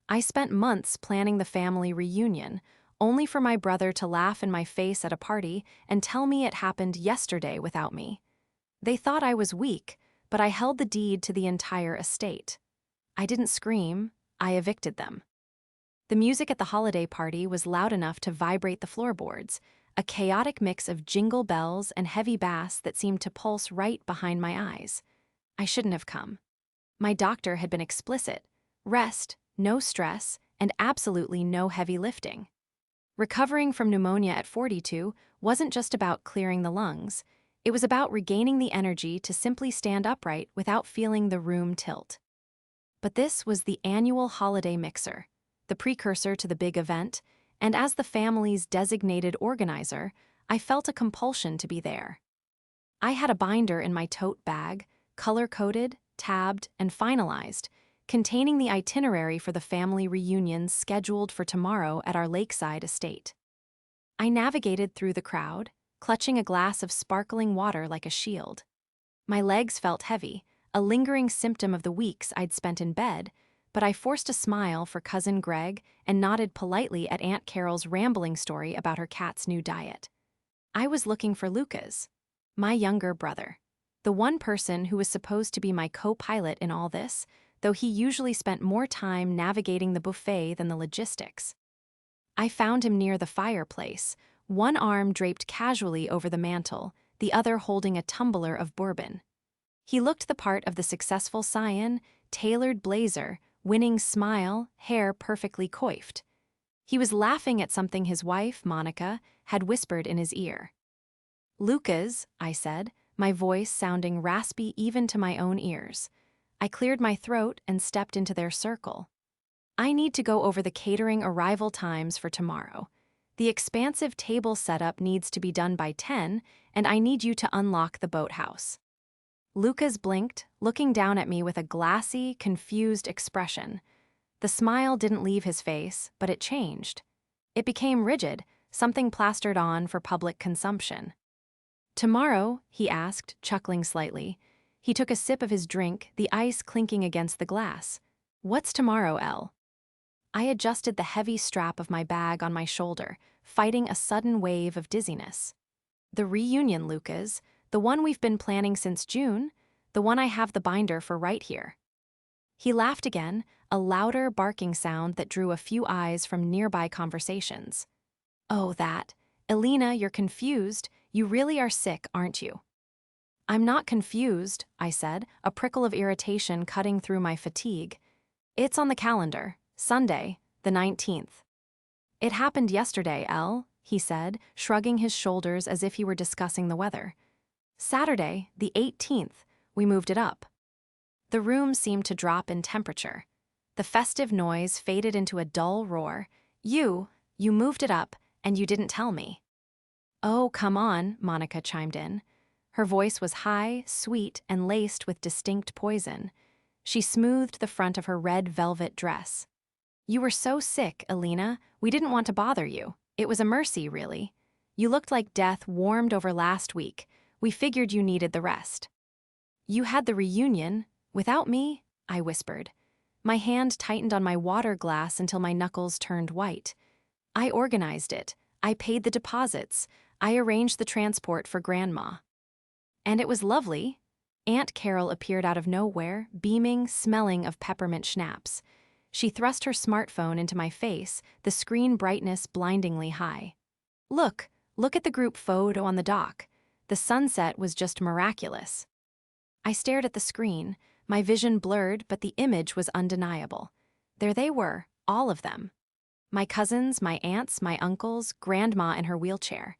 I spent months planning the family reunion, only for my brother to laugh in my face at a party and tell me it happened yesterday without me. They thought I was weak, but I held the deed to the entire estate. I didn't scream, I evicted them. The music at the holiday party was loud enough to vibrate the floorboards, a chaotic mix of jingle bells and heavy bass that seemed to pulse right behind my eyes. I shouldn't have come. My doctor had been explicit: rest, no stress, and absolutely no heavy lifting. Recovering from pneumonia at 42 wasn't just about clearing the lungs, it was about regaining the energy to simply stand upright without feeling the room tilt. But this was the annual holiday mixer, the precursor to the big event, and as the family's designated organizer, I felt a compulsion to be there. I had a binder in my tote bag, color-coded, tabbed, and finalized, containing the itinerary for the family reunion scheduled for tomorrow at our lakeside estate. I navigated through the crowd, clutching a glass of sparkling water like a shield. My legs felt heavy, a lingering symptom of the weeks I'd spent in bed, but I forced a smile for Cousin Greg and nodded politely at Aunt Carol's rambling story about her cat's new diet. I was looking for Lucas, my younger brother, the one person who was supposed to be my co-pilot in all this, though he usually spent more time navigating the buffet than the logistics. I found him near the fireplace, one arm draped casually over the mantel, the other holding a tumbler of bourbon. He looked the part of the successful scion, tailored blazer, winning smile, hair perfectly coiffed. He was laughing at something his wife, Monica, had whispered in his ear. "Lucas," I said, my voice sounding raspy even to my own ears. I cleared my throat and stepped into their circle. "I need to go over the catering arrival times for tomorrow. The expansive table setup needs to be done by 10, and I need you to unlock the boathouse." Lucas blinked, looking down at me with a glassy, confused expression. The smile didn't leave his face, but it changed. It became rigid, something plastered on for public consumption. "Tomorrow?" he asked, chuckling slightly. He took a sip of his drink, the ice clinking against the glass. "What's tomorrow, Elle?" I adjusted the heavy strap of my bag on my shoulder, fighting a sudden wave of dizziness. "The reunion, Lucas. The one we've been planning since June, the one I have the binder for right here." He laughed again, a louder barking sound that drew a few eyes from nearby conversations. "Oh, that. Elena, you're confused. You really are sick, aren't you?" "I'm not confused," I said, a prickle of irritation cutting through my fatigue. "It's on the calendar, Sunday, the 19th. "It happened yesterday, Elle," he said, shrugging his shoulders as if he were discussing the weather. "Saturday, the 18th, we moved it up." The room seemed to drop in temperature. The festive noise faded into a dull roar. You moved it up, and you didn't tell me." "Oh, come on," Monica chimed in. Her voice was high, sweet, and laced with distinct poison. She smoothed the front of her red velvet dress. "You were so sick, Elena, we didn't want to bother you. It was a mercy, really. You looked like death warmed over last week. We figured you needed the rest." "You had the reunion, without me," I whispered. My hand tightened on my water glass until my knuckles turned white. "I organized it. I paid the deposits. I arranged the transport for Grandma." "And it was lovely." Aunt Carol appeared out of nowhere, beaming, smelling of peppermint schnapps. She thrust her smartphone into my face, the screen brightness blindingly high. Look at the group photo on the dock. The sunset was just miraculous." I stared at the screen, my vision blurred, but the image was undeniable. There they were, all of them. My cousins, my aunts, my uncles, Grandma in her wheelchair.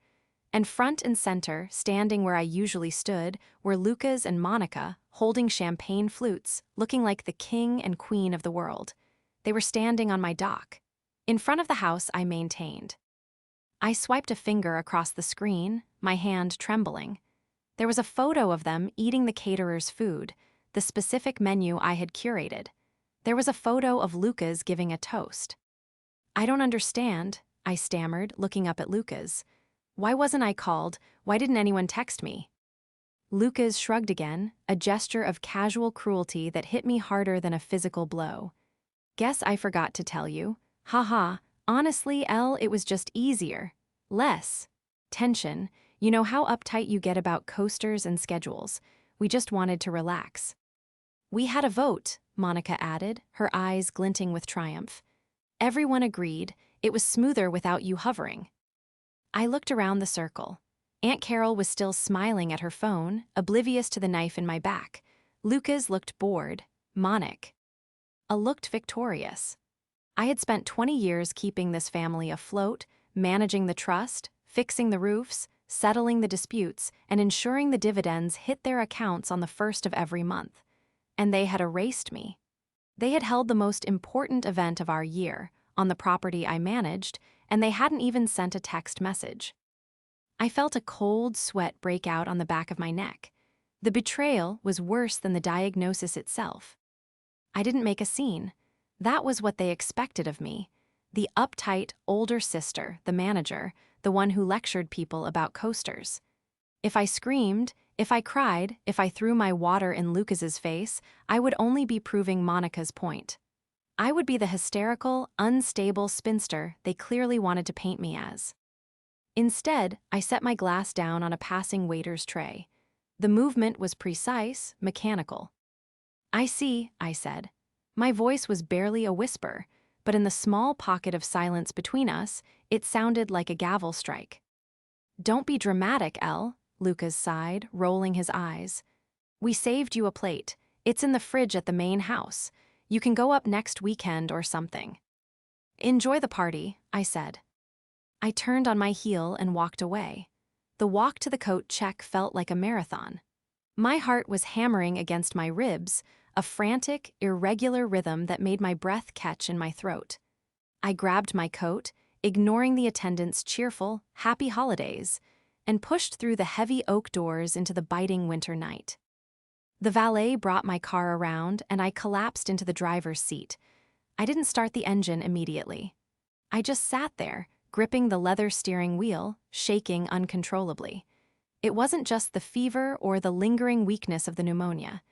And front and center, standing where I usually stood, were Lucas and Monica, holding champagne flutes, looking like the king and queen of the world. They were standing on my dock. In front of the house, I maintained. I swiped a finger across the screen, my hand trembling. There was a photo of them eating the caterer's food, the specific menu I had curated. There was a photo of Lucas giving a toast. "I don't understand," I stammered, looking up at Lucas. "Why wasn't I called? Why didn't anyone text me?" Lucas shrugged again, a gesture of casual cruelty that hit me harder than a physical blow. Guess I forgot to tell you. Haha, honestly, Elle, it was just easier. Less tension. You know how uptight you get about coasters and schedules. We just wanted to relax. We had a vote, Monica added, her eyes glinting with triumph. Everyone agreed. It was smoother without you hovering. I looked around the circle. Aunt Carol was still smiling at her phone, oblivious to the knife in my back. Lucas looked bored. Monica looked victorious. I had spent 20 years keeping this family afloat, managing the trust, fixing the roofs, settling the disputes, and ensuring the dividends hit their accounts on the first of every month. And they had erased me. They had held the most important event of our year, on the property I managed, and they hadn't even sent a text message. I felt a cold sweat break out on the back of my neck. The betrayal was worse than the diagnosis itself. I didn't make a scene. That was what they expected of me. The uptight, older sister, the manager, the one who lectured people about coasters. If I screamed, if I cried, if I threw my water in Lucas's face, I would only be proving Monica's point. I would be the hysterical, unstable spinster they clearly wanted to paint me as. Instead, I set my glass down on a passing waiter's tray. The movement was precise, mechanical. I see, I said. My voice was barely a whisper, but in the small pocket of silence between us, it sounded like a gavel strike. Don't be dramatic, Elle, Lucas sighed, rolling his eyes. We saved you a plate. It's in the fridge at the main house. You can go up next weekend or something. Enjoy the party, I said. I turned on my heel and walked away. The walk to the coat check felt like a marathon. My heart was hammering against my ribs, a frantic, irregular rhythm that made my breath catch in my throat. I grabbed my coat, ignoring the attendant's cheerful, happy holidays, and pushed through the heavy oak doors into the biting winter night. The valet brought my car around, and I collapsed into the driver's seat. I didn't start the engine immediately. I just sat there, gripping the leather steering wheel, shaking uncontrollably. It wasn't just the fever or the lingering weakness of the pneumonia.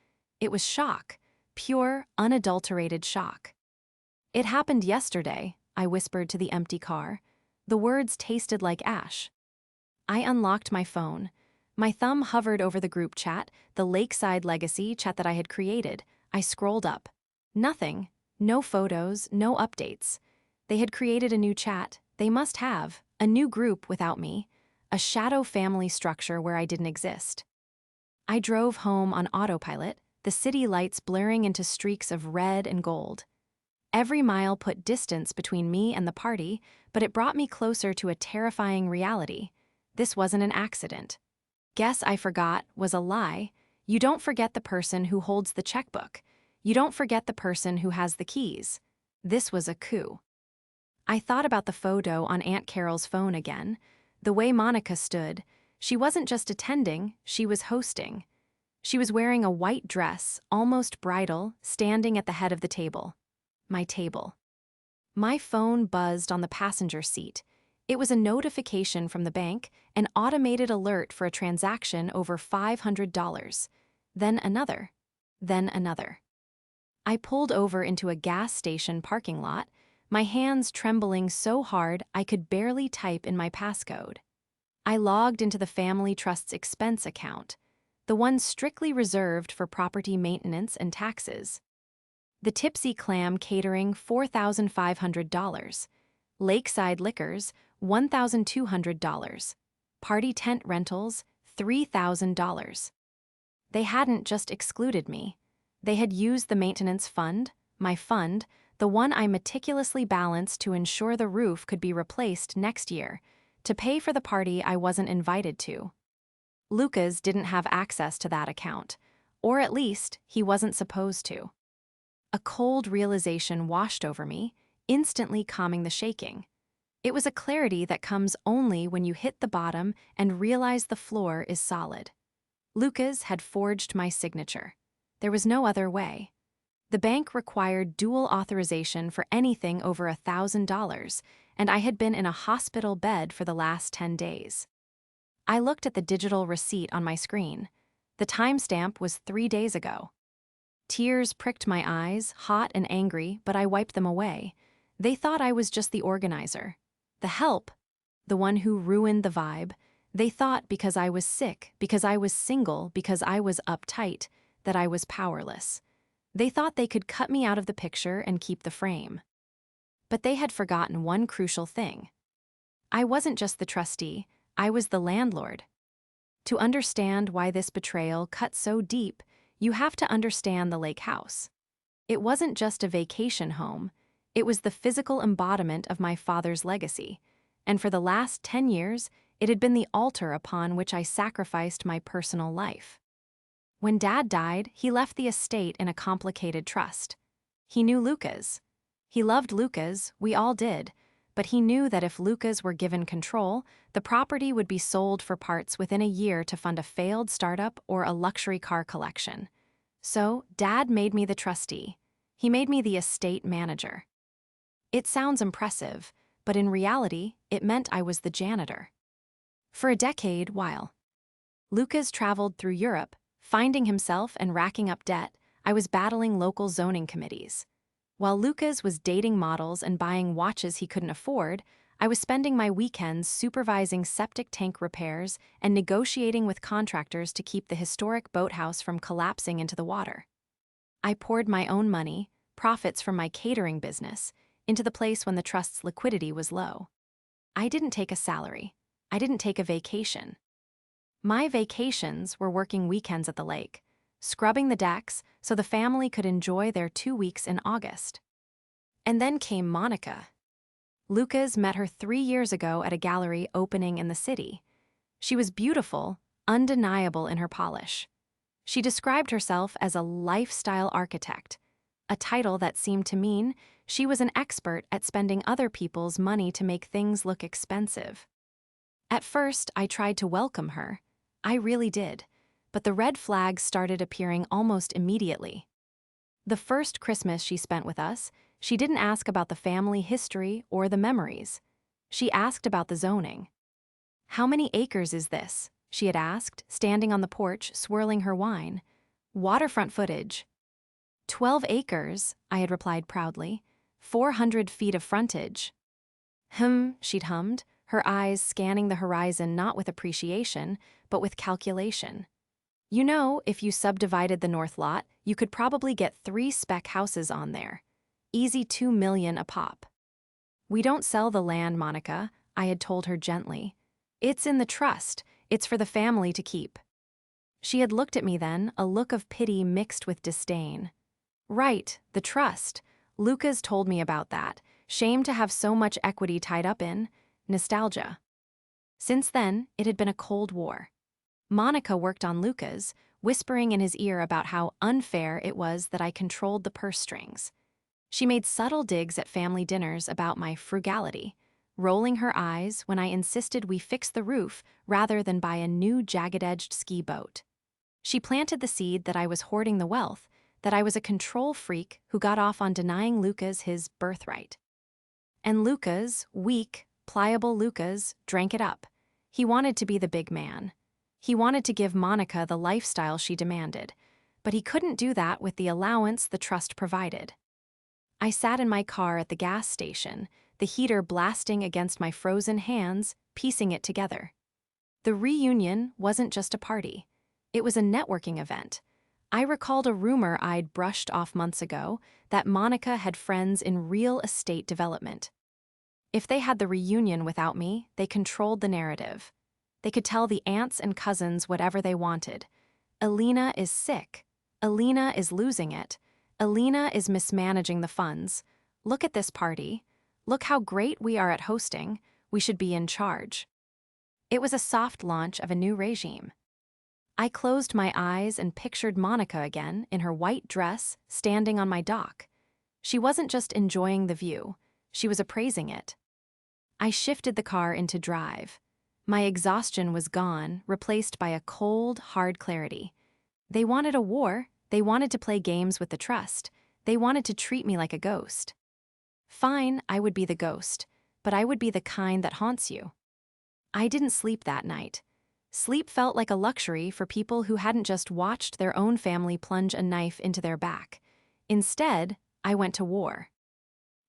It was shock, pure, unadulterated shock. It happened yesterday, I whispered to the empty car. The words tasted like ash. I unlocked my phone. My thumb hovered over the group chat, the Lakeside Legacy chat that I had created. I scrolled up. Nothing. No photos, no updates. They had created a new chat. They must have. A new group without me. A shadow family structure where I didn't exist. I drove home on autopilot, the city lights blaring into streaks of red and gold. Every mile put distance between me and the party, but it brought me closer to a terrifying reality. This wasn't an accident. Guess I forgot was a lie. You don't forget the person who holds the checkbook. You don't forget the person who has the keys. This was a coup. I thought about the photo on Aunt Carol's phone again. The way Monica stood, she wasn't just attending, she was hosting. She was wearing a white dress, almost bridal, standing at the head of the table. My table. My phone buzzed on the passenger seat. It was a notification from the bank, an automated alert for a transaction over $500. Then another. Then another. I pulled over into a gas station parking lot, my hands trembling so hard I could barely type in my passcode. I logged into the family trust's expense account, the one strictly reserved for property maintenance and taxes. The Tipsy Clam Catering, $4,500. Lakeside Liquors, $1,200. Party Tent Rentals, $3,000. They hadn't just excluded me. They had used the maintenance fund, my fund, the one I meticulously balanced to ensure the roof could be replaced next year, to pay for the party I wasn't invited to. Lucas didn't have access to that account, or at least he wasn't supposed to. A cold realization washed over me, instantly calming the shaking. It was a clarity that comes only when you hit the bottom and realize the floor is solid. Lucas had forged my signature. There was no other way. The bank required dual authorization for anything over $1,000, and I had been in a hospital bed for the last 10 days. I looked at the digital receipt on my screen. The timestamp was 3 days ago. Tears pricked my eyes, hot and angry, but I wiped them away. They thought I was just the organizer. The help, the one who ruined the vibe. They thought because I was sick, because I was single, because I was uptight, that I was powerless. They thought they could cut me out of the picture and keep the frame. But they had forgotten one crucial thing. I wasn't just the trustee, I was the landlord. To understand why this betrayal cut so deep, you have to understand the lake house. It wasn't just a vacation home, it was the physical embodiment of my father's legacy, and for the last 10 years, it had been the altar upon which I sacrificed my personal life. When Dad died, he left the estate in a complicated trust. He knew Lucas. He loved Lucas, we all did, but he knew that if Lucas were given control, the property would be sold for parts within a year to fund a failed startup or a luxury car collection. So, Dad made me the trustee. He made me the estate manager. It sounds impressive, but in reality, it meant I was the janitor. For a decade, while Lucas traveled through Europe, finding himself and racking up debt, I was battling local zoning committees. While Lucas was dating models and buying watches he couldn't afford, I was spending my weekends supervising septic tank repairs and negotiating with contractors to keep the historic boathouse from collapsing into the water. I poured my own money, profits from my catering business, into the place when the trust's liquidity was low. I didn't take a salary. I didn't take a vacation. My vacations were working weekends at the lake, scrubbing the decks so the family could enjoy their 2 weeks in August. And then came Monica. Lucas met her 3 years ago at a gallery opening in the city. She was beautiful, undeniable in her polish. She described herself as a lifestyle architect, a title that seemed to mean she was an expert at spending other people's money to make things look expensive. At first, I tried to welcome her. I really did. But the red flags started appearing almost immediately. The first Christmas she spent with us, she didn't ask about the family history or the memories. She asked about the zoning. "How many acres is this?" she had asked, standing on the porch, swirling her wine. "Waterfront footage." 12 acres, I had replied proudly. 400 feet of frontage. She'd hummed, her eyes scanning the horizon not with appreciation, but with calculation. "You know, if you subdivided the north lot, you could probably get 3 spec houses on there. Easy 2 million a pop." "We don't sell the land, Monica," I had told her gently. "It's in the trust. It's for the family to keep." She had looked at me then, a look of pity mixed with disdain. "Right, the trust. Lucas told me about that. Shame to have so much equity tied up in. Nostalgia." Since then, it had been a cold war. Monica worked on Lucas, whispering in his ear about how unfair it was that I controlled the purse strings. She made subtle digs at family dinners about my frugality, rolling her eyes when I insisted we fix the roof rather than buy a new jagged-edged ski boat. She planted the seed that I was hoarding the wealth, that I was a control freak who got off on denying Lucas his birthright. And Lucas, weak, pliable Lucas, drank it up. He wanted to be the big man. He wanted to give Monica the lifestyle she demanded, but he couldn't do that with the allowance the trust provided. I sat in my car at the gas station, the heater blasting against my frozen hands, piecing it together. The reunion wasn't just a party. It was a networking event. I recalled a rumor I'd brushed off months ago, that Monica had friends in real estate development. If they had the reunion without me, they controlled the narrative. They could tell the aunts and cousins whatever they wanted. "Alina is sick. Alina is losing it. Alina is mismanaging the funds. Look at this party. Look how great we are at hosting. We should be in charge." It was a soft launch of a new regime. I closed my eyes and pictured Monica again, in her white dress, standing on my dock. She wasn't just enjoying the view, she was appraising it. I shifted the car into drive. My exhaustion was gone, replaced by a cold, hard clarity. They wanted a war, they wanted to play games with the trust, they wanted to treat me like a ghost. Fine, I would be the ghost, but I would be the kind that haunts you. I didn't sleep that night. Sleep felt like a luxury for people who hadn't just watched their own family plunge a knife into their back. Instead, I went to war.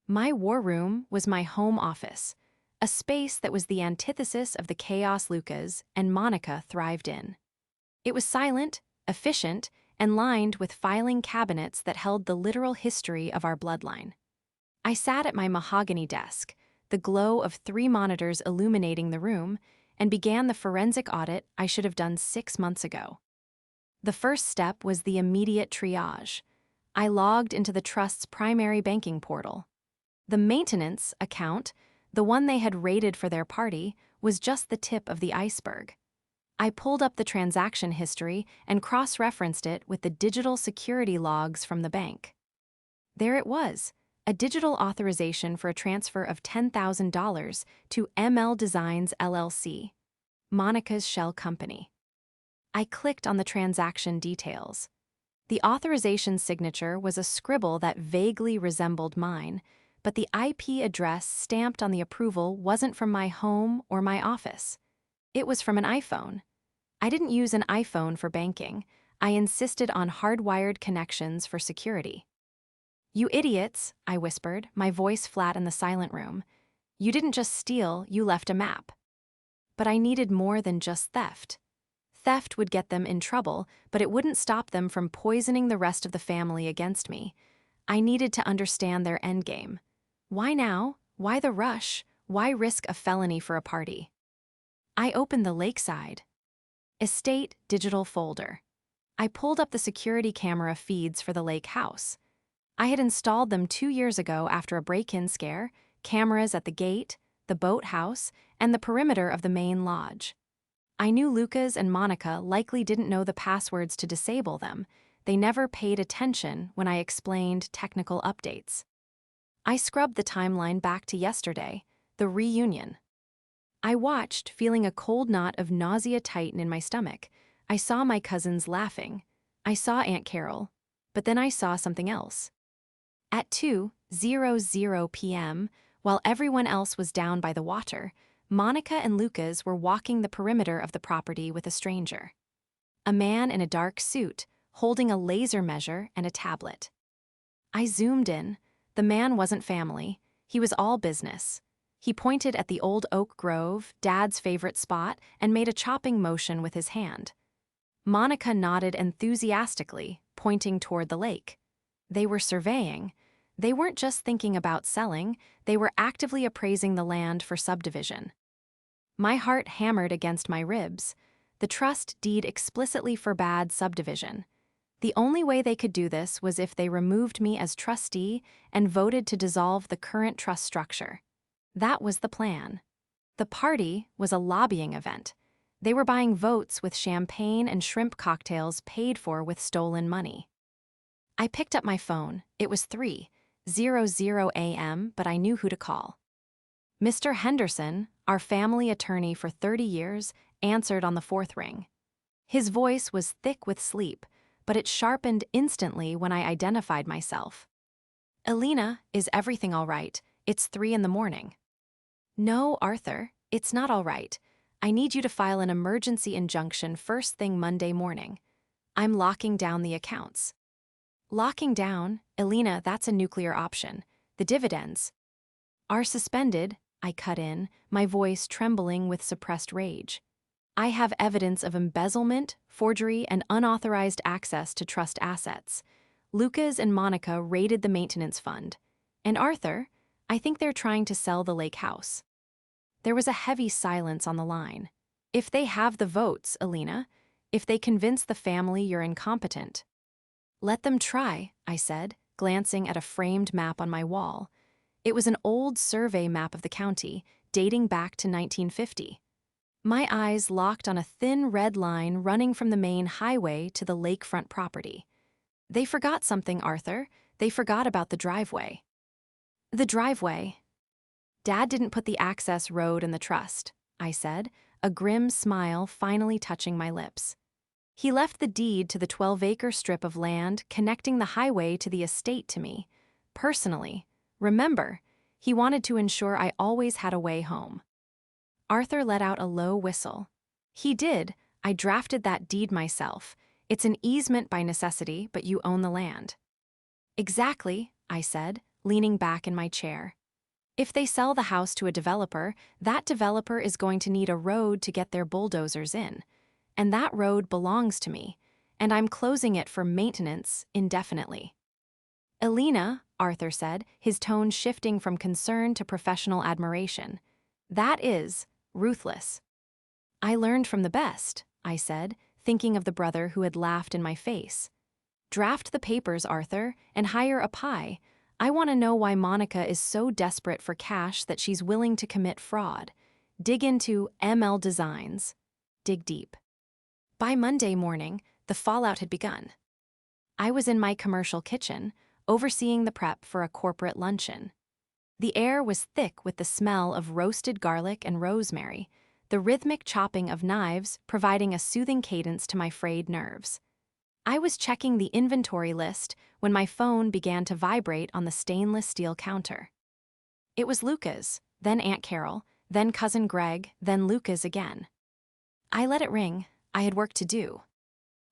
My war room was my home office, a space that was the antithesis of the chaos Lucas and Monica thrived in. It was silent, efficient, and lined with filing cabinets that held the literal history of our bloodline. I sat at my mahogany desk, the glow of 3 monitors illuminating the room, and began the forensic audit I should have done 6 months ago. The first step was the immediate triage. I logged into the trust's primary banking portal. The maintenance account, the one they had raided for their party, was just the tip of the iceberg. I pulled up the transaction history and cross-referenced it with the digital security logs from the bank. There it was, a digital authorization for a transfer of $10,000 to ML Designs LLC, Monica's shell company. I clicked on the transaction details. The authorization signature was a scribble that vaguely resembled mine, but the IP address stamped on the approval wasn't from my home or my office. It was from an iPhone. I didn't use an iPhone for banking. I insisted on hardwired connections for security. "You idiots," I whispered, my voice flat in the silent room. "You didn't just steal, you left a map." But I needed more than just theft. Theft would get them in trouble, but it wouldn't stop them from poisoning the rest of the family against me. I needed to understand their endgame. Why now? Why the rush? Why risk a felony for a party? I opened the Lakeside Estate digital folder. I pulled up the security camera feeds for the lake house. I had installed them 2 years ago after a break-in scare, cameras at the gate, the boathouse, and the perimeter of the main lodge. I knew Lucas and Monica likely didn't know the passwords to disable them. They never paid attention when I explained technical updates. I scrubbed the timeline back to yesterday, the reunion. I watched, feeling a cold knot of nausea tighten in my stomach. I saw my cousins laughing. I saw Aunt Carol. But then I saw something else. At 2:00 p.m., while everyone else was down by the water, Monica and Lucas were walking the perimeter of the property with a stranger. A man in a dark suit, holding a laser measure and a tablet. I zoomed in. The man wasn't family. He was all business. He pointed at the old oak grove, Dad's favorite spot, and made a chopping motion with his hand. Monica nodded enthusiastically, pointing toward the lake. They were surveying. They weren't just thinking about selling, they were actively appraising the land for subdivision. My heart hammered against my ribs. The trust deed explicitly forbade subdivision. The only way they could do this was if they removed me as trustee and voted to dissolve the current trust structure. That was the plan. The party was a lobbying event. They were buying votes with champagne and shrimp cocktails paid for with stolen money. I picked up my phone. It was 3:00 a.m., but I knew who to call. Mr. Henderson, our family attorney for 30 years, answered on the 4th ring. His voice was thick with sleep, but it sharpened instantly when I identified myself. "Elena, is everything all right? It's 3 in the morning." "No, Arthur, it's not all right. I need you to file an emergency injunction first thing Monday morning. I'm locking down the accounts." "Locking down? Elena, that's a nuclear option. The dividends are suspended," I cut in, my voice trembling with suppressed rage. "I have evidence of embezzlement, forgery, and unauthorized access to trust assets. Lucas and Monica raided the maintenance fund. And Arthur, I think they're trying to sell the lake house." There was a heavy silence on the line. "If they have the votes, Elena, if they convince the family you're incompetent." "Let them try," I said, glancing at a framed map on my wall. It was an old survey map of the county, dating back to 1950. My eyes locked on a thin red line running from the main highway to the lakefront property. "They forgot something, Arthur. They forgot about the driveway." "The driveway." "Dad didn't put the access road in the trust," I said, a grim smile finally touching my lips. "He left the deed to the 12-acre strip of land connecting the highway to the estate to me. Personally. Remember, he wanted to ensure I always had a way home." Arthur let out a low whistle. He did. I drafted that deed myself. It's an easement by necessity, but you own the land. Exactly, I said, leaning back in my chair. If they sell the house to a developer, that developer is going to need a road to get their bulldozers in. And that road belongs to me, and I'm closing it for maintenance indefinitely. Elena, Arthur said, his tone shifting from concern to professional admiration. That is ruthless. I learned from the best, I said, thinking of the brother who had laughed in my face. Draft the papers, Arthur, and hire a pie. I want to know why Monica is so desperate for cash that she's willing to commit fraud. Dig into ML Designs. Dig deep. By Monday morning, the fallout had begun. I was in my commercial kitchen, overseeing the prep for a corporate luncheon. The air was thick with the smell of roasted garlic and rosemary, the rhythmic chopping of knives providing a soothing cadence to my frayed nerves. I was checking the inventory list when my phone began to vibrate on the stainless steel counter. It was Luca's, then Aunt Carol, then Cousin Greg, then Luca's again. I let it ring. I had work to do.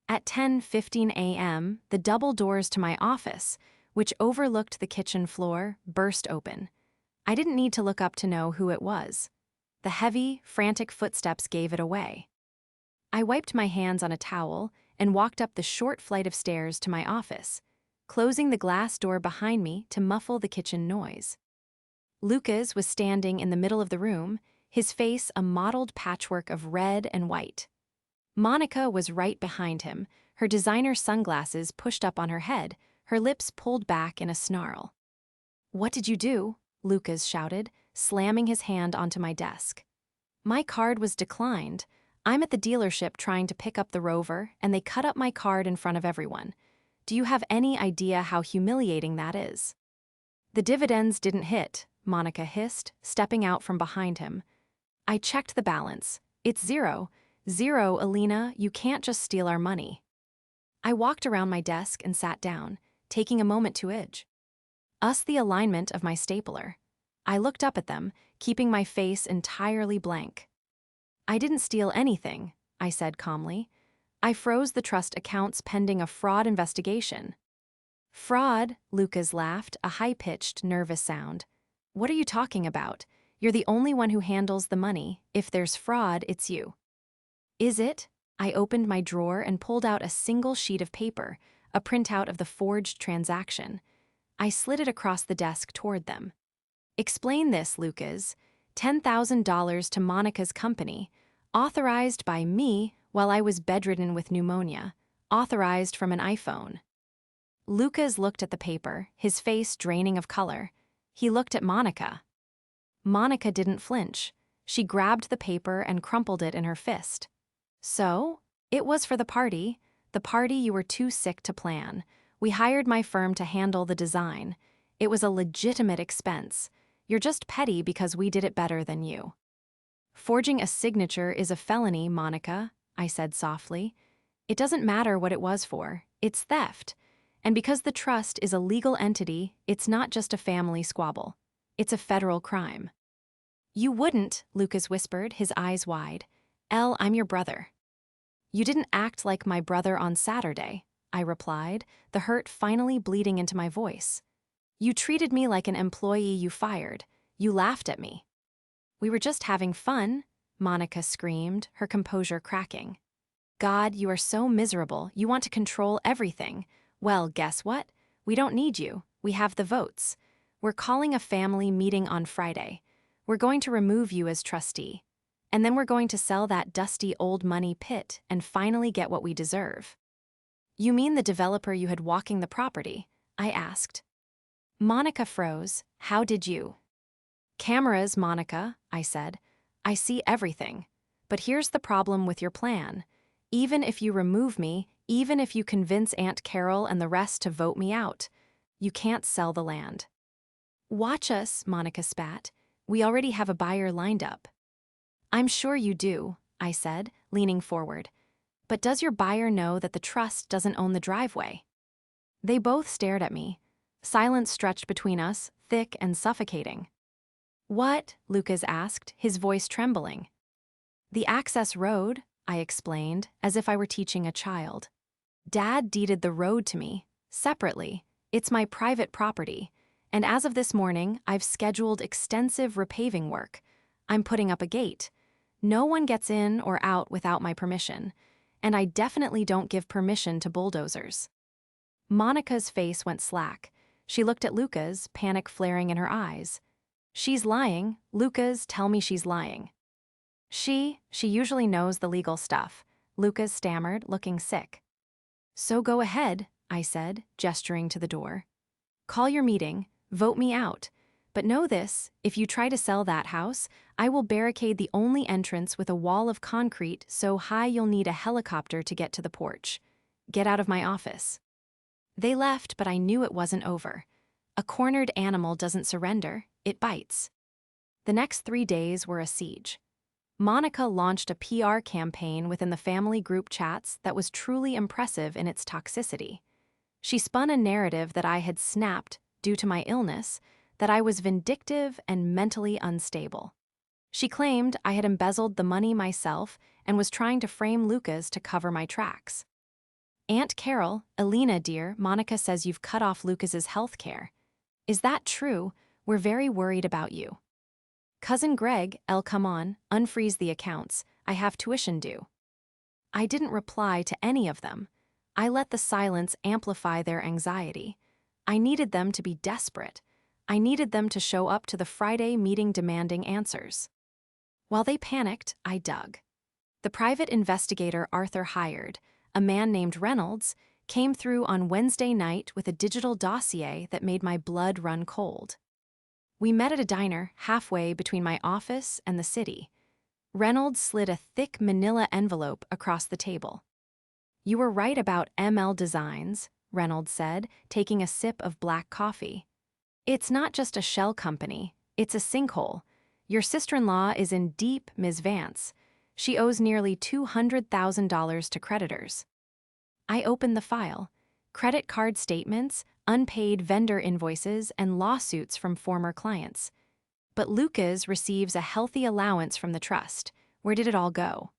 At 10:15 a.m., the double doors to my office, which overlooked the kitchen floor, burst open. I didn't need to look up to know who it was. The heavy, frantic footsteps gave it away. I wiped my hands on a towel and walked up the short flight of stairs to my office, closing the glass door behind me to muffle the kitchen noise. Lucas was standing in the middle of the room, his face a mottled patchwork of red and white. Monica was right behind him, her designer sunglasses pushed up on her head, her lips pulled back in a snarl. "What did you do?" Lucas shouted, slamming his hand onto my desk. "My card was declined. I'm at the dealership trying to pick up the Rover, and they cut up my card in front of everyone. Do you have any idea how humiliating that is?" "The dividends didn't hit," Monica hissed, stepping out from behind him. "I checked the balance. It's zero. Zero, Elena, you can't just steal our money." I walked around my desk and sat down, taking a moment to edge. The alignment of my stapler. I looked up at them, keeping my face entirely blank. "I didn't steal anything," I said calmly. "I froze the trust accounts pending a fraud investigation." "Fraud?" Lucas laughed, a high-pitched, nervous sound. "What are you talking about? You're the only one who handles the money. If there's fraud, it's you." "Is it?" I opened my drawer and pulled out a single sheet of paper, a printout of the forged transaction. I slid it across the desk toward them. "Explain this, Lucas. $10,000 to Monica's company, authorized by me while I was bedridden with pneumonia, authorized from an iPhone." Lucas looked at the paper, his face draining of color. He looked at Monica. Monica didn't flinch. She grabbed the paper and crumpled it in her fist. "So? It was for the party you were too sick to plan. We hired my firm to handle the design. It was a legitimate expense. You're just petty because we did it better than you." "Forging a signature is a felony, Monica," I said softly. "It doesn't matter what it was for. It's theft. And because the trust is a legal entity, it's not just a family squabble. It's a federal crime." "You wouldn't," Lucas whispered, his eyes wide. "Elle, I'm your brother." "You didn't act like my brother on Saturday," I replied, the hurt finally bleeding into my voice. "You treated me like an employee you fired. You laughed at me." "We were just having fun," Monica screamed, her composure cracking. "God, you are so miserable. You want to control everything. Well, guess what? We don't need you. We have the votes. We're calling a family meeting on Friday. We're going to remove you as trustee. And then we're going to sell that dusty old money pit and finally get what we deserve." "You mean the developer you had walking the property?" I asked. Monica froze. "How did you?" "Cameras, Monica," I said. "I see everything. But here's the problem with your plan. Even if you remove me, even if you convince Aunt Carol and the rest to vote me out, you can't sell the land." "Watch us," Monica spat. "We already have a buyer lined up." "I'm sure you do," I said, leaning forward. "But does your buyer know that the trust doesn't own the driveway?" They both stared at me. Silence stretched between us, thick and suffocating. "What?" Lucas asked, his voice trembling. "The access road," I explained, as if I were teaching a child. Dad deeded the road to me, separately. It's my private property. And as of this morning, I've scheduled extensive repaving work. I'm putting up a gate. No one gets in or out without my permission. And I definitely don't give permission to bulldozers. Monica's face went slack. She looked at Luca's, panic flaring in her eyes. She's lying. Luca's, tell me she's lying. She usually knows the legal stuff. Luca's stammered, looking sick. So go ahead, I said, gesturing to the door. Call your meeting, vote me out. But know this, if you try to sell that house, I will barricade the only entrance with a wall of concrete so high you'll need a helicopter to get to the porch. Get out of my office. They left, but I knew it wasn't over. A cornered animal doesn't surrender, it bites. The next 3 days were a siege. Monica launched a PR campaign within the family group chats that was truly impressive in its toxicity. She spun a narrative that I had snapped due to my illness, that I was vindictive and mentally unstable. She claimed I had embezzled the money myself and was trying to frame Lucas to cover my tracks. Aunt Carol, Alina dear, Monica says you've cut off Lucas's health care. Is that true? We're very worried about you. Cousin Greg, come on, unfreeze the accounts. I have tuition due. I didn't reply to any of them. I let the silence amplify their anxiety. I needed them to be desperate. I needed them to show up to the Friday meeting demanding answers. While they panicked, I dug. The private investigator Arthur hired, a man named Reynolds, came through on Wednesday night with a digital dossier that made my blood run cold. We met at a diner halfway between my office and the city. Reynolds slid a thick manila envelope across the table. You were right about ML Designs, Reynolds said, taking a sip of black coffee. It's not just a shell company, it's a sinkhole. Your sister-in-law is in deep, Ms. Vance. She owes nearly $200,000 to creditors. I opened the file. Credit card statements, unpaid vendor invoices, and lawsuits from former clients. But Lucas receives a healthy allowance from the trust. Where did it all go?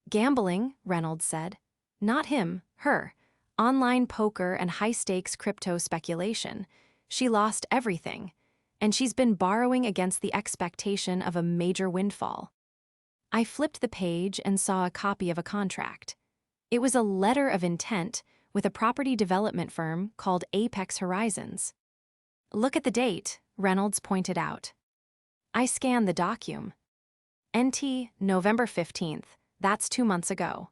Gambling, Reynolds said. Not him, her. Online poker and high-stakes crypto speculation. She lost everything. And she's been borrowing against the expectation of a major windfall. I flipped the page and saw a copy of a contract. It was a letter of intent with a property development firm called Apex Horizons. Look at the date, Reynolds pointed out. I scanned the document. NT, November 15th, that's 2 months ago.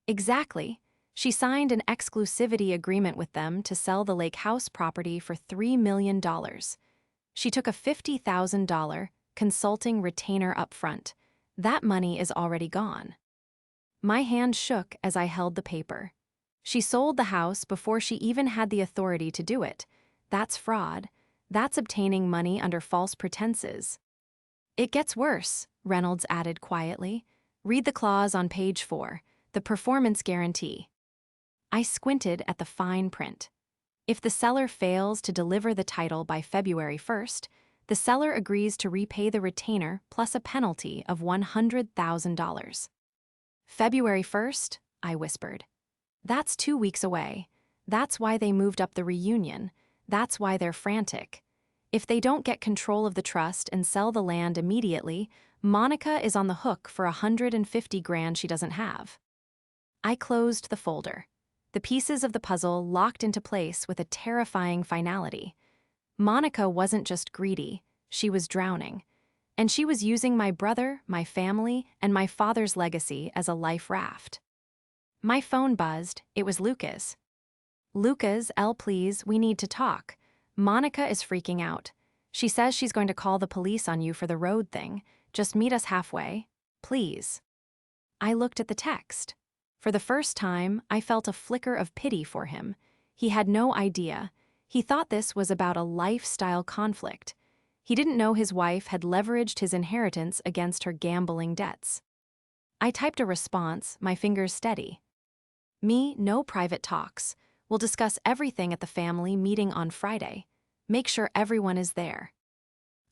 Exactly. She signed an exclusivity agreement with them to sell the lake house property for $3 million. She took a $50,000 consulting retainer up front. That money is already gone. My hand shook as I held the paper. She sold the house before she even had the authority to do it. That's fraud. That's obtaining money under false pretenses. It gets worse, Reynolds added quietly. Read the clause on page 4, the performance guarantee. I squinted at the fine print. If the seller fails to deliver the title by February 1st, the seller agrees to repay the retainer plus a penalty of $100,000. February 1st, I whispered. That's 2 weeks away. That's why they moved up the reunion. That's why they're frantic. If they don't get control of the trust and sell the land immediately, Monica is on the hook for $150,000 she doesn't have. I closed the folder. The pieces of the puzzle locked into place with a terrifying finality. Monica wasn't just greedy, she was drowning. And she was using my brother, my family, and my father's legacy as a life raft. My phone buzzed. It was Lucas. Lucas, please, we need to talk. Monica is freaking out. She says she's going to call the police on you for the road thing. Just meet us halfway, please. I looked at the text. For the first time, I felt a flicker of pity for him. He had no idea. He thought this was about a lifestyle conflict. He didn't know his wife had leveraged his inheritance against her gambling debts. I typed a response, my fingers steady. Me, no private talks. We'll discuss everything at the family meeting on Friday. Make sure everyone is there.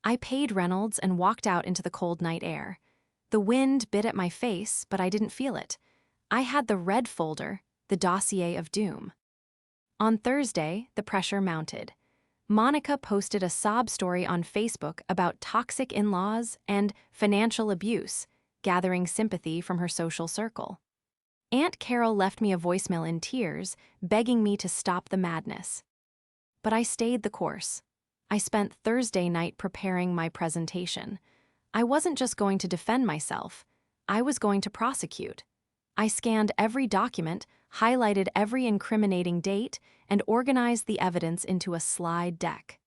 I paid Reynolds and walked out into the cold night air. The wind bit at my face, but I didn't feel it. I had the red folder, the dossier of doom. On Thursday, the pressure mounted. Monica posted a sob story on Facebook about toxic in-laws and financial abuse, gathering sympathy from her social circle. Aunt Carol left me a voicemail in tears, begging me to stop the madness. But I stayed the course. I spent Thursday night preparing my presentation. I wasn't just going to defend myself, I was going to prosecute. I scanned every document, highlighted every incriminating date, and organized the evidence into a slide deck.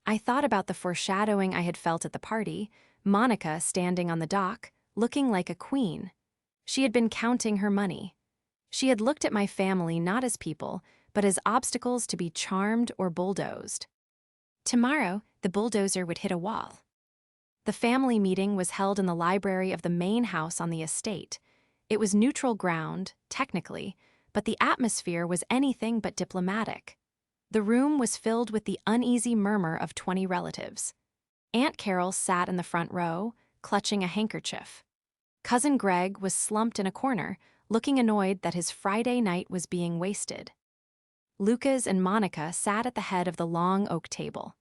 I thought about the foreshadowing I had felt at the party, Monica standing on the dock, looking like a queen. She had been counting her money. She had looked at my family not as people, but as obstacles to be charmed or bulldozed. Tomorrow, the bulldozer would hit a wall. The family meeting was held in the library of the main house on the estate. It was neutral ground, technically, but the atmosphere was anything but diplomatic. The room was filled with the uneasy murmur of 20 relatives. Aunt Carol sat in the front row, clutching a handkerchief. Cousin Greg was slumped in a corner, looking annoyed that his Friday night was being wasted. Lucas and Monica sat at the head of the long oak table.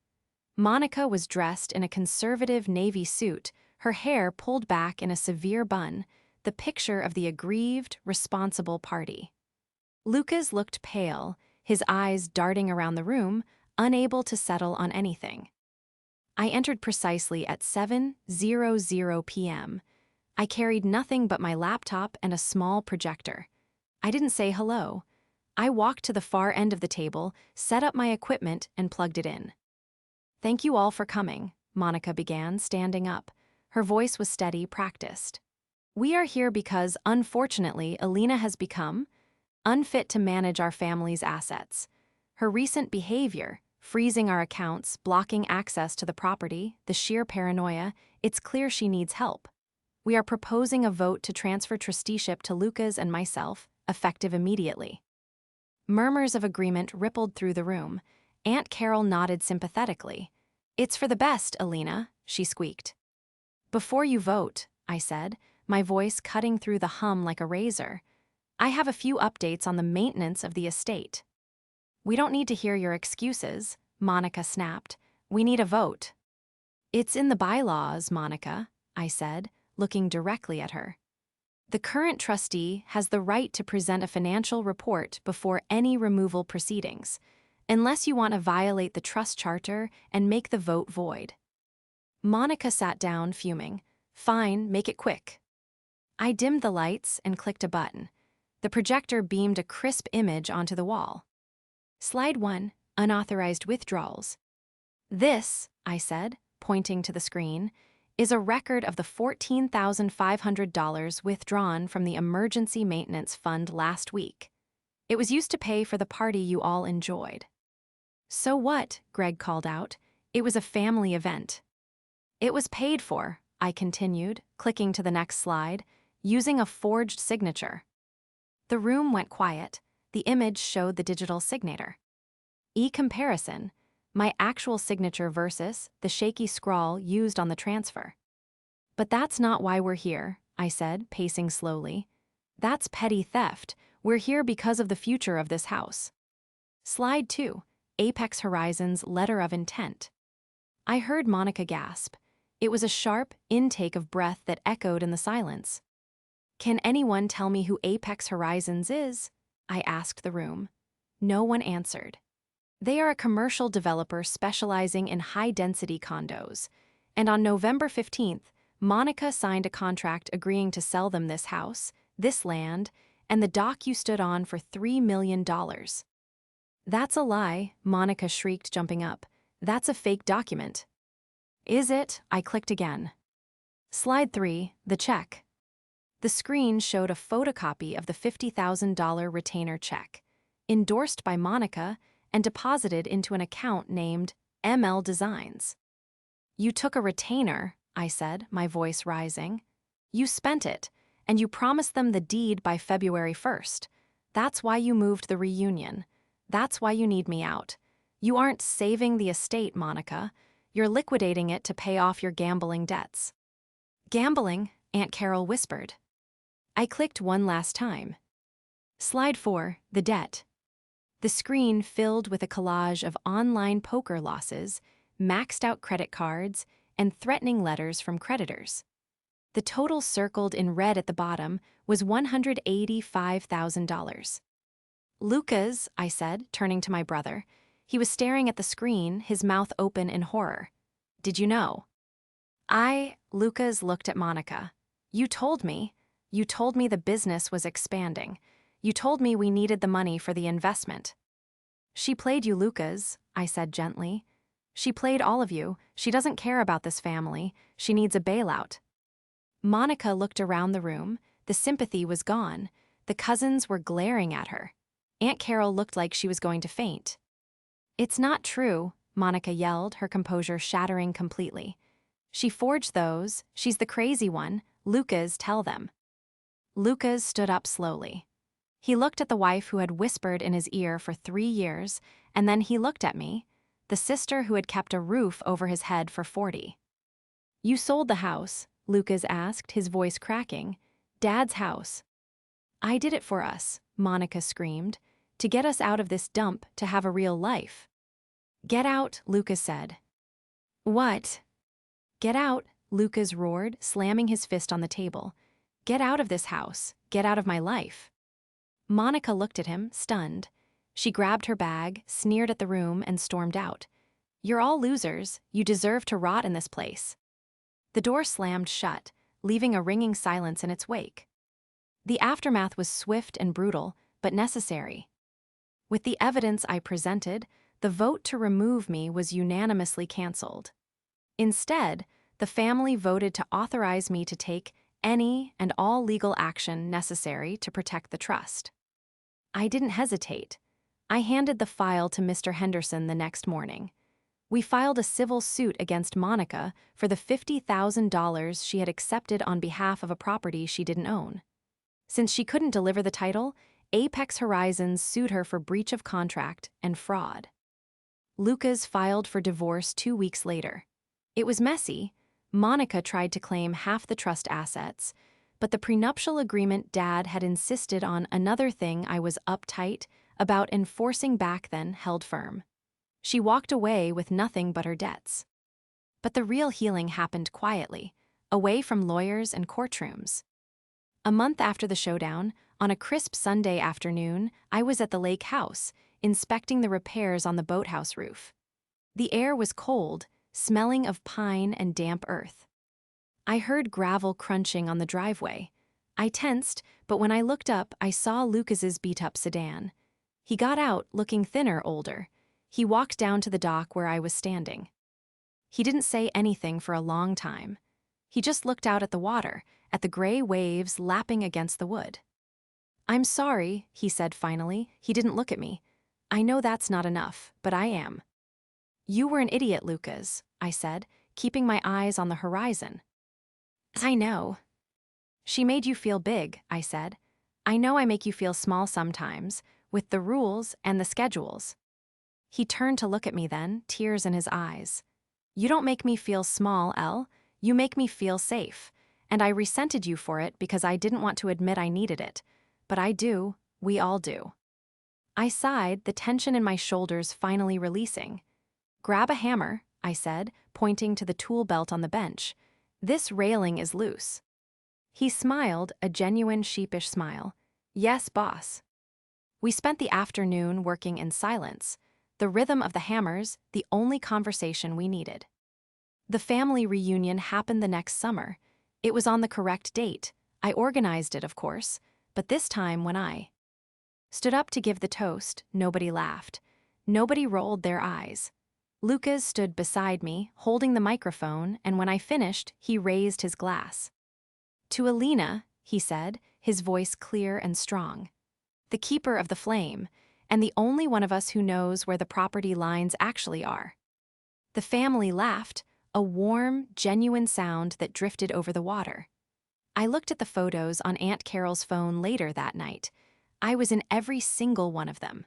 Monica was dressed in a conservative navy suit, her hair pulled back in a severe bun, the picture of the aggrieved, responsible party. Lucas looked pale, his eyes darting around the room, unable to settle on anything. I entered precisely at 7:00 p.m. I carried nothing but my laptop and a small projector. I didn't say hello. I walked to the far end of the table, set up my equipment, and plugged it in. "Thank you all for coming," Monica began, standing up. Her voice was steady, practiced. "We are here because, unfortunately, Alina has become unfit to manage our family's assets. Her recent behavior, freezing our accounts, blocking access to the property, the sheer paranoia, it's clear she needs help. We are proposing a vote to transfer trusteeship to Lucas and myself, effective immediately." Murmurs of agreement rippled through the room. Aunt Carol nodded sympathetically. "It's for the best, Alina," she squeaked. "Before you vote," I said, my voice cutting through the hum like a razor, "I have a few updates on the maintenance of the estate." "We don't need to hear your excuses," Monica snapped. "We need a vote." "It's in the bylaws, Monica," I said, looking directly at her. "The current trustee has the right to present a financial report before any removal proceedings, unless you want to violate the trust charter and make the vote void." Monica sat down, fuming. "Fine, make it quick." I dimmed the lights and clicked a button. The projector beamed a crisp image onto the wall. "Slide 1, unauthorized withdrawals." "This," I said, pointing to the screen, "is a record of the $14,500 withdrawn from the Emergency Maintenance Fund last week. It was used to pay for the party you all enjoyed." "So what?" Greg called out. "It was a family event." "It was paid for," I continued, clicking to the next slide, "using a forged signature." The room went quiet. The image showed the digital signature. E-comparison, my actual signature versus the shaky scrawl used on the transfer. "But that's not why we're here," I said, pacing slowly. "That's petty theft. We're here because of the future of this house." Slide 2, Apex Horizons' letter of intent. I heard Monica gasp. It was a sharp intake of breath that echoed in the silence. "Can anyone tell me who Apex Horizons is?" I asked the room. No one answered. "They are a commercial developer specializing in high-density condos. And on November 15th, Monica signed a contract agreeing to sell them this house, this land, and the dock you stood on for $3 million. "That's a lie," Monica shrieked, jumping up. "That's a fake document." "Is it?" I clicked again. Slide 3, the check. The screen showed a photocopy of the $50,000 retainer check, endorsed by Monica and deposited into an account named ML Designs. "You took a retainer," I said, my voice rising. "You spent it, and you promised them the deed by February 1st. That's why you moved the reunion. That's why you need me out. You aren't saving the estate, Monica. You're liquidating it to pay off your gambling debts." "Gambling?" Aunt Carol whispered. I clicked one last time. Slide 4, the debt. The screen filled with a collage of online poker losses, maxed out credit cards, and threatening letters from creditors. The total circled in red at the bottom was $185,000. Lucas, I said, turning to my brother. He was staring at the screen, his mouth open in horror. Did you know? Lucas looked at Monica. You told me the business was expanding. You told me we needed the money for the investment. She played you, Lucas, I said gently. She played all of you. She doesn't care about this family. She needs a bailout. Monica looked around the room. The sympathy was gone. The cousins were glaring at her. Aunt Carol looked like she was going to faint. It's not true, Monica yelled, her composure shattering completely. She forged those. She's the crazy one. Lucas, tell them. Lucas stood up slowly. He looked at the wife who had whispered in his ear for 3 years, and then he looked at me, the sister who had kept a roof over his head for 40. You sold the house, Lucas asked, his voice cracking. Dad's house. I did it for us, Monica screamed, to get us out of this dump, to have a real life. Get out, Lucas said. What? Get out, Lucas roared, slamming his fist on the table. Get out of this house. Get out of my life. Monica looked at him, stunned. She grabbed her bag, sneered at the room, and stormed out. You're all losers. You deserve to rot in this place. The door slammed shut, leaving a ringing silence in its wake. The aftermath was swift and brutal, but necessary. With the evidence I presented, the vote to remove me was unanimously canceled. Instead, the family voted to authorize me to take any and all legal action necessary to protect the trust. I didn't hesitate. I handed the file to Mr. Henderson the next morning. We filed a civil suit against Monica for the $50,000 she had accepted on behalf of a property she didn't own. Since she couldn't deliver the title, Apex Horizons sued her for breach of contract and fraud. Lucas filed for divorce 2 weeks later. It was messy. Monica tried to claim half the trust assets, but the prenuptial agreement Dad had insisted on another thing I was uptight about enforcing back then held firm. She walked away with nothing but her debts. But the real healing happened quietly, away from lawyers and courtrooms. A month after the showdown, on a crisp Sunday afternoon, I was at the lake house, inspecting the repairs on the boathouse roof. The air was cold, smelling of pine and damp earth. I heard gravel crunching on the driveway. I tensed, but when I looked up, I saw Lucas's beat-up sedan. He got out, looking thinner, older. He walked down to the dock where I was standing. He didn't say anything for a long time. He just looked out at the water, at the gray waves lapping against the wood. I'm sorry, he said finally. He didn't look at me. I know that's not enough, but I am. You were an idiot, Lucas, I said, keeping my eyes on the horizon. I know. She made you feel big, I said. I know I make you feel small sometimes, with the rules and the schedules. He turned to look at me then, tears in his eyes. You don't make me feel small, Elle. You make me feel safe. And I resented you for it because I didn't want to admit I needed it. But I do. We all do. I sighed, the tension in my shoulders finally releasing. Grab a hammer, I said, pointing to the tool belt on the bench. This railing is loose. He smiled, a genuine sheepish smile. Yes, boss. We spent the afternoon working in silence, the rhythm of the hammers, the only conversation we needed. The family reunion happened the next summer. It was on the correct date. I organized it, of course, but this time when I stood up to give the toast, nobody laughed. Nobody rolled their eyes. Lucas stood beside me, holding the microphone, and when I finished, he raised his glass. To Alina, he said, his voice clear and strong. The keeper of the flame, and the only one of us who knows where the property lines actually are. The family laughed, a warm, genuine sound that drifted over the water. I looked at the photos on Aunt Carol's phone later that night. I was in every single one of them.